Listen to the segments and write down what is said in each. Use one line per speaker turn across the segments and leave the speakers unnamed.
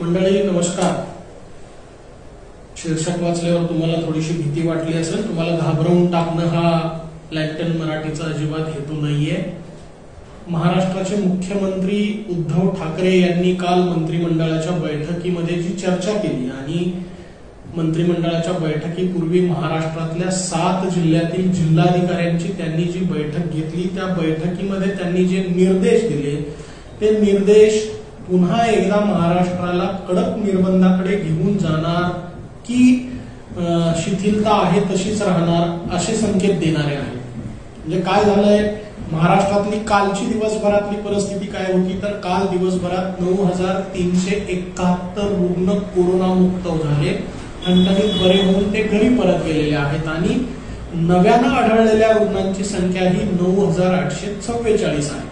मंडळी नमस्कार. शीर्षक वाचल्यावर तुम्हाला थोडीशी भीती वाटली असेल. तुम्हाला घाबरवून टाकणं हा लॅन्टन मराठीचा अजिबात हेतू नाहीये. महाराष्ट्राचे मुख्यमंत्री उद्धव ठाकरे यांनी काल मंत्रिमंडळाच्या बैठकीमध्ये जी चर्चा केली आणि मंत्रिमंडळाच्या बैठकीपूर्वी महाराष्ट्रातल्या 7 जिल्ह्यातील जिल्हाधिकाऱ्यांची त्यांनी जी बैठक घेतली, त्या बैठकीमध्ये त्यांनी जे निर्देश दिले ते निर्देश पुन्हा एकदा महाराष्ट्राला कडक निर्बंधाकडे घेऊन जाणार की शिथिलता आहे तशीच राहणार असे संकेत देणारे आहेत. म्हणजे काय झालंय, महाराष्ट्रातली कालची दिवसभरातली परिस्थिती काय होती तर काल दिवसभरात 9,371 रुग्ण कोरोनामुक्त झाले, ठणठणीत बरे होऊन ते घरी परत गेलेले आहेत आणि नव्यानं आढळलेल्या रुग्णांची संख्या ही 9,844 आहे.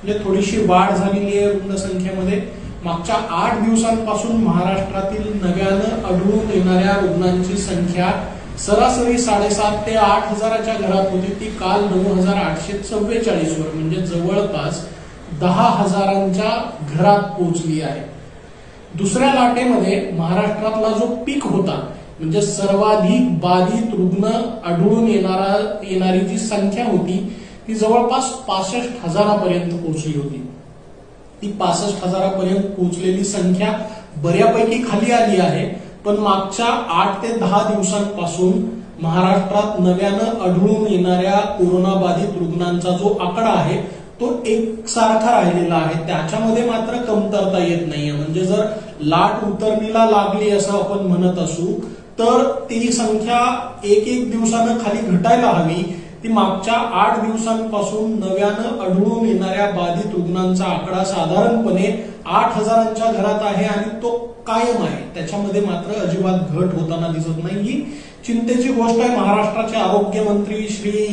म्हणजे थोडीशी वाढ झालेली आहे रुग्णसंख्येमध्ये. मागच्या 8 दिवसांपासून महाराष्ट्रातील नव्यानं आढळून येणाऱ्या रुग्णांची संख्या सरासरी 7,500 ते 8,000च्या घरात होती, ती काल 9,844 वर म्हणजे जवळपास 10,000च्या घरात पोहोचली आहे. दुसऱ्या लाटेमध्ये महाराष्ट्रातला जो पीक होता म्हणजे सर्वाधिक बाधित रुग्ण आढळून येणारी जी संख्या होती ती जवळपास 65,000पर्यंत पोहोचली होती. ती 65,000पर्यंत पोहोचलेली संख्या बऱ्यापैकी खाली आली आहे. पण मागच्या 8 ते 10 दिवसांपासून महाराष्ट्रात नव्यानं आढळून येणाऱ्या कोरोनाबाधित रुग्णांचा जो आकडा आहे तो एकसारखा राहिलेला आहे. त्याच्यामध्ये मात्र कमतरता येत नाहीये. म्हणजे जर लाट उतरणीला लागली असं आपण म्हणत असू तर ती संख्या एक दिवसानं खाली घटायला हवी. ती मागच्या 8 दिवसांपासून नव्यानं आढळून येणाऱ्या बाधित रुग्णांचा आकडा साधारणपणे 8,000च्या घरात आहे आणि तो कायम आहे. त्याच्यामध्ये मात्र अजिबात घट होताना दिसत नाही. ही चिंतेची गोष्ट आहे. महाराष्ट्राचे आरोग्यमंत्री श्री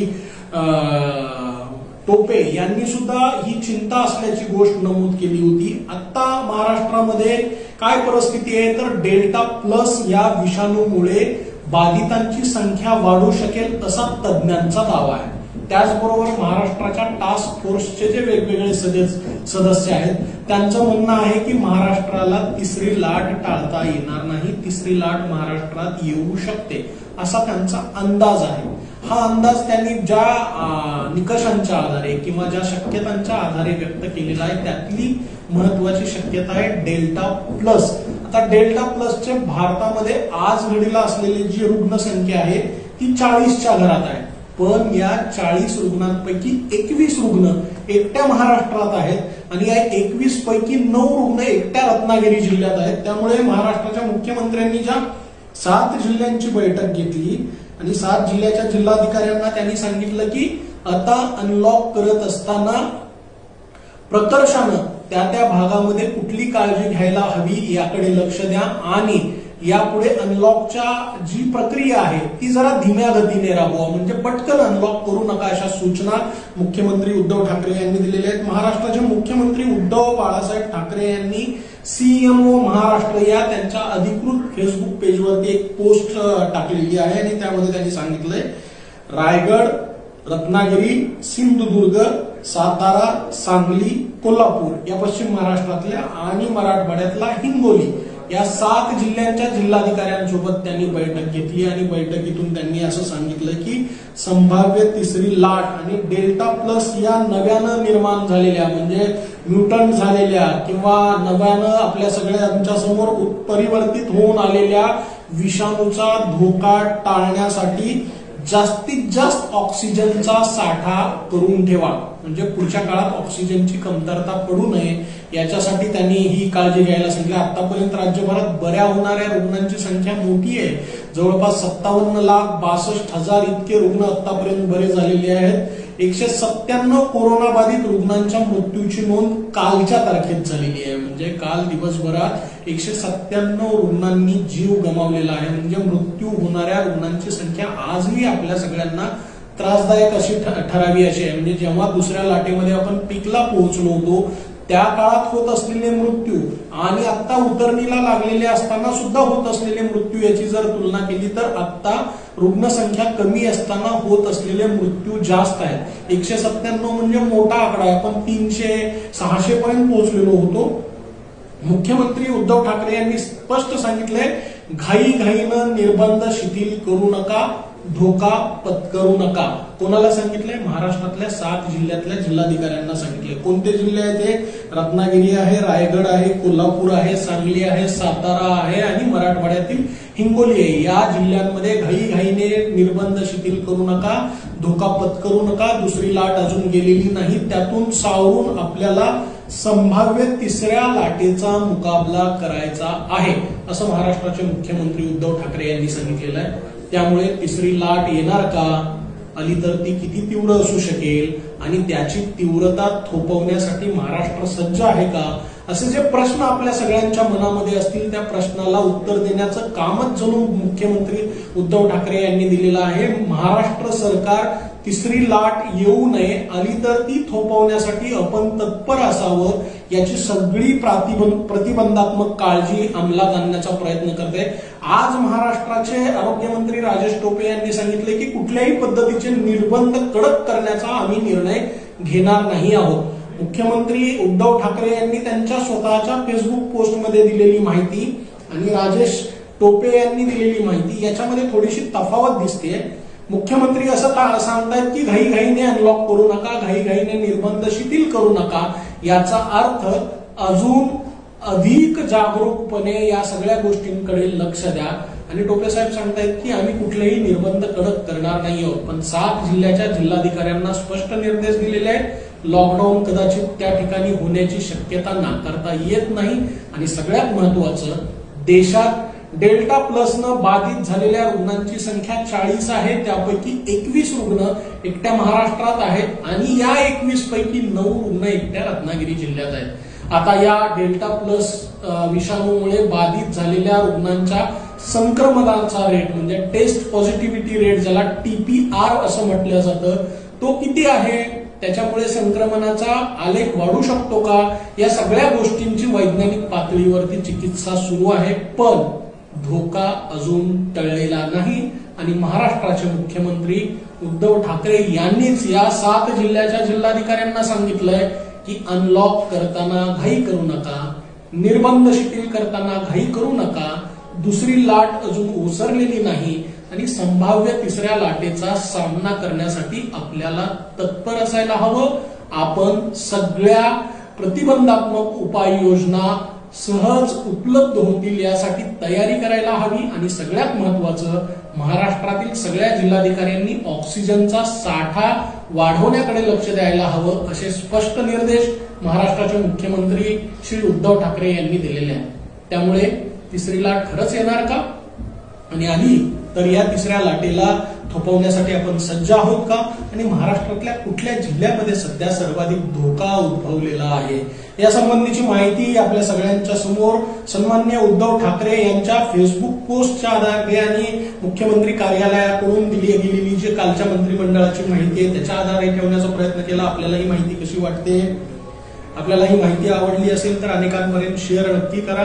टोपे यांनी सुद्धा ही चिंता असल्याची गोष्ट नमूद केली होती. आता महाराष्ट्रामध्ये काय परिस्थिती आहे तर डेल्टा प्लस या विषाणूमुळे बाधितांची संख्या वाढू शकेल असा तज्ज्ञांचा दावा आहे. त्याचबरोबर महाराष्ट्राच्या टास्क फोर्सचे जे वेगवेगळे सदस्य आहेत त्यांचं म्हणणं आहे की महाराष्ट्राला तिसरी लाट टाळता येणार नाही, तिसरी लाट महाराष्ट्रात येऊ शकते असा त्यांचा अंदाज आहे. हा अंदाज त्यांनी ज्या निकषांच्या आधारे किंवा ज्या शक्यतांच्या आधारे व्यक्त केलेला आहे त्यातली महत्वाची शक्यता आहे डेल्टा प्लस. आता डेल्टा प्लसचे भारतामध्ये आज घडीला असलेली जी रुग्णसंख्या आहे ती 40च्या घरात आहे. पण या 40 रुग्णांपैकी 21 रुग्ण एकट्या महाराष्ट्रात आहेत आणि या 21 पैकी 9 रुग्ण एकट्या रत्नागिरी जिल्ह्यात आहेत. त्यामुळे महाराष्ट्राच्या मुख्यमंत्र्यांनी ज्या 7 जिल्ह्यांची बैठक घेतली आणि 7 जिल्ह्याच्या जिल्हाधिकाऱ्यांना त्यांनी सांगितलं की आता अनलॉक करत असताना प्रकर्षानं त्या भागामध्ये कुठली काळजी घ्यायला हवी याकडे लक्ष द्या आणि यापुढे अनलॉकच्या जी प्रक्रिया आहे ती जरा धीम्या गतीने राबवा, म्हणजे पटकन अनलॉक करू नका अशा सूचना मुख्यमंत्री उद्धव ठाकरे यांनी दिलेल्या आहेत. महाराष्ट्राचे मुख्यमंत्री उद्धव बाळासाहेब ठाकरे यांनी सीएमओ महाराष्ट्र या त्यांच्या अधिकृत फेसबुक पेजवरती एक पोस्ट टाकलेली आहे आणि त्यामध्ये त्यांनी सांगितलंय रायगड, रत्नागिरी, सिंधुदुर्ग, सातारा, सांगली, कोल्हापूर या पश्चिम महाराष्ट्रातल्या आणि मराठवाड्यातला हिंगोली या 7 जिल्ह्यांच्या जिल्हाधिकाऱ्यांसोबत त्यांनी बैठक घेतली आणि बैठकीतून त्यांनी असं सांगितलं की संभाव्य तिसरी लाट आणि डेल्टा प्लस या नव्यानं निर्माण झालेल्या म्हणजे म्युटंट झालेल्या किंवा नव्यानं आपल्या सगळ्यांच्या समोर परिवर्तित होऊन आलेल्या विषाणूचा धोका टाळण्यासाठी जास्तीत जास्त ऑक्सिजनचा साठा करून ठेवा. म्हणजे पुढच्या काळात ऑक्सिजनची कमतरता पडू नये याच्यासाठी त्यांनी ही काळजी घ्यायला सांगितलं. आतापर्यंत राज्यभरात बऱ्या होणाऱ्या रुग्णांची संख्या मोठी आहे. जवळपास 57,62,000 इतके रुग्ण आतापर्यंत बरे झालेले आहेत. 197 कोरोनाबाधित रुग्णांच्या मृत्यूची नोंद कालच्या तारखेत झालेली आहे. म्हणजे काल दिवसभरात 197 रुग्णांनी जीव गमावलेला आहे. म्हणजे मृत्यू होणाऱ्या रुग्णांची संख्या आजही आपल्या सगळ्यांना त्रासदायक अशी ठरावी अशी आहे. म्हणजे जेव्हा दुसऱ्या लाटेमध्ये आपण पीकला पोहोचलो होतो त्या काळात होत असलेले मृत्यू आणि आता उतरणीला लागलेले असताना सुद्धा होत असलेले मृत्यू याची जर तुलना केली तर आता रुग्णसंख्या कमी असताना होत असलेले मृत्यू जास्त आहेत. 197 म्हणजे मोठा आकडा आहे. आपण 300-600 पर्यंत पोहोचलेलो होतो मुख्यमंत्री उद्धव ठाकरे यांनी स्पष्ट सांगितलंय, घाईघाईनं निर्बंध शिथिल करू नका, धोका पत्करू नका. कोणाला सांगितलंय? महाराष्ट्रातल्या 7 जिल्ह्यातल्या जिल्हाधिकाऱ्यांना सांगितलंय. कोणते जिल्हे आहेत ते? रत्नागिरी आहे, रायगड आहे, कोल्हापूर आहे, सांगली आहे, सातारा आहे आणि मराठवाड्यातील हिंगोली आहे. या जिल्ह्यांमध्ये घाईघाईने निर्बंध शिथिल करू नका, धोका पत्करू नका. दुसरी लाट अजून गेलेली नाही, त्यातून सावरून आपल्याला संभाव्य तिसऱ्या लाटेचा मुकाबला करायचा आहे, असं महाराष्ट्राचे मुख्यमंत्री उद्धव ठाकरे यांनी सांगितलेलं आहे. त्यामुळे तिसरी लाट येणार का, आली तर ती किती तीव्र असू शकेल आणि त्याची तीव्रता थोपवण्यासाठी महाराष्ट्र सज्ज आहे का, असे जे प्रश्न आपल्या सगळ्यांच्या मनामध्ये असतील त्या प्रश्नाला उत्तर देण्याचं कामच जणू मुख्यमंत्री उद्धव ठाकरे यांनी दिलेलं आहे. महाराष्ट्र सरकार तिसरी लाट येऊ नये, आली तर ती थोपवण्यासाठी आपण तत्पर असावं, याची सगळी प्रतिबंधात्मक काळजी अंमलात आणण्याचा प्रयत्न करते. आज महाराष्ट्राचे आरोग्यमंत्री राजेश टोपे यांनी सांगितले की कुठल्याही पद्धतीचे निर्बंध कडक करण्याचा आम्ही निर्णय घेणार नाही आहोत. मुख्यमंत्री उद्धव ठाकरे यांनी त्यांच्या स्वतःच्या फेसबुक पोस्टमध्ये दिलेली माहिती आणि राजेश टोपे यांनी दिलेली माहिती याच्यामध्ये थोडीशी तफावत दिसते. मुख्यमंत्री असं सांगतायत की घाईघाईने अनलॉक करू नका, घाईघाईने निर्बंध शिथिल करू नका. याचा अर्थ अजून अधिक जागरूकपणे या सगळ्या गोष्टींकडे लक्ष द्या. आणि टोपे साहेब सांगतायत की आम्ही कुठलेही निर्बंध कडक करणार नाही आहोत, पण 7 जिल्ह्याच्या जिल्हाधिकाऱ्यांना स्पष्ट निर्देश दिलेले आहेत. लॉकडाऊन कदाचित त्या ठिकाणी होण्याची शक्यता नाकारता येत नाही. आणि सगळ्यात महत्वाचं, देशात डेल्टा प्लसनं बाधित झालेल्या रुग्णांची संख्या 40 आहे, त्यापैकी 21 रुग्ण एकट्या महाराष्ट्रात आहेत आणि या 21 पैकी 9 रुग्ण एकट्या रत्नागिरी जिल्ह्यात आहेत. आता या डेल्टा प्लस विषाणूमुळे बाधित झालेल्या रुग्णांच्या संक्रमणाचा रेट म्हणजे टेस्ट पॉझिटिव्हिटी रेट, ज्याला TPR असं म्हटलं जातं, तो किती आहे, त्याच्यामुळे संक्रमणाचा आलेख वाढू शकतो का, या सगळ्या गोष्टींची वैज्ञानिक पातळीवरती चिकित्सा सुरू आहे. पण धोका अजून टळलेला नाही आणि महाराष्ट्राचे मुख्यमंत्री उद्धव ठाकरे यांनीच या 7 जिल्ह्याच्या जिल्हाधिकाऱ्यांना सांगितलंय की अनलॉक करताना घाई करू नका, निर्बंध शिथिल करताना घाई करू नका, दुसरी लाट अजून ओसरलेली नाही आणि संभाव्य तिसऱ्या लाटेचा सामना करण्यासाठी आपल्याला तत्पर असायला हवं. आपण सगळ्या प्रतिबंधात्मक उपाययोजना सहज उपलब्ध होतील यासाठी तयारी करायला हवी. आणि सगळ्यात महत्वाचं, महाराष्ट्रातील सगळ्या जिल्हाधिकाऱ्यांनी ऑक्सिजनचा साठा वाढवण्याकडे लक्ष द्यायला हवं, असे स्पष्ट निर्देश महाराष्ट्राचे मुख्यमंत्री श्री उद्धव ठाकरे यांनी दिलेले आहेत. त्यामुळे तिसरी लाट खरंच येणार का, आणि आली तर या तिसऱ्या लाटेला थोपवण्यासाठी आपण सज्ज आहोत का, आणि महाराष्ट्रातल्या कुठल्या जिल्ह्यामध्ये सध्या सर्वाधिक धोका उद्भवलेला आहे, या संबंधीची माहिती आपल्या सगळ्यांच्या समोर सन्माननीय उद्धव ठाकरे यांच्या फेसबुक पोस्टच्या आधारे आणि मुख्यमंत्री कार्यालयाकडून दिली गेलेली जी कालच्या मंत्रिमंडळाची माहिती आहे त्याच्या आधारे ठेवण्याचा प्रयत्न केला. आपल्याला ही माहिती कशी वाटते? आपल्याला ही माहिती आवडली असेल तर अनेकांपर्यंत शेअर नक्की करा.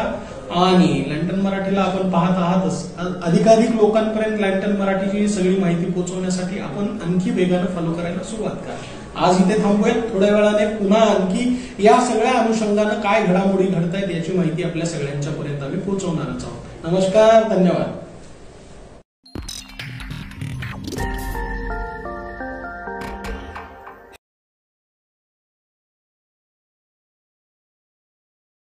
आणि लँटन मराठीला आपण पाहत आहातच, अधिकाधिक लोकांपर्यंत लँटन मराठीची सगळी माहिती पोहोचवण्यासाठी आपण आणखी वेगानं फॉलो करायला सुरुवात करा. आज इथे थांबूयात, थोड्या वेळाने पुन्हा आणखी या सगळ्या अनुषंगानं काय घडामोडी घडतायत याची माहिती आपल्या सगळ्यांच्या पर्यंत आम्ही पोहोचवणारच आहोत. नमस्कार, धन्यवाद.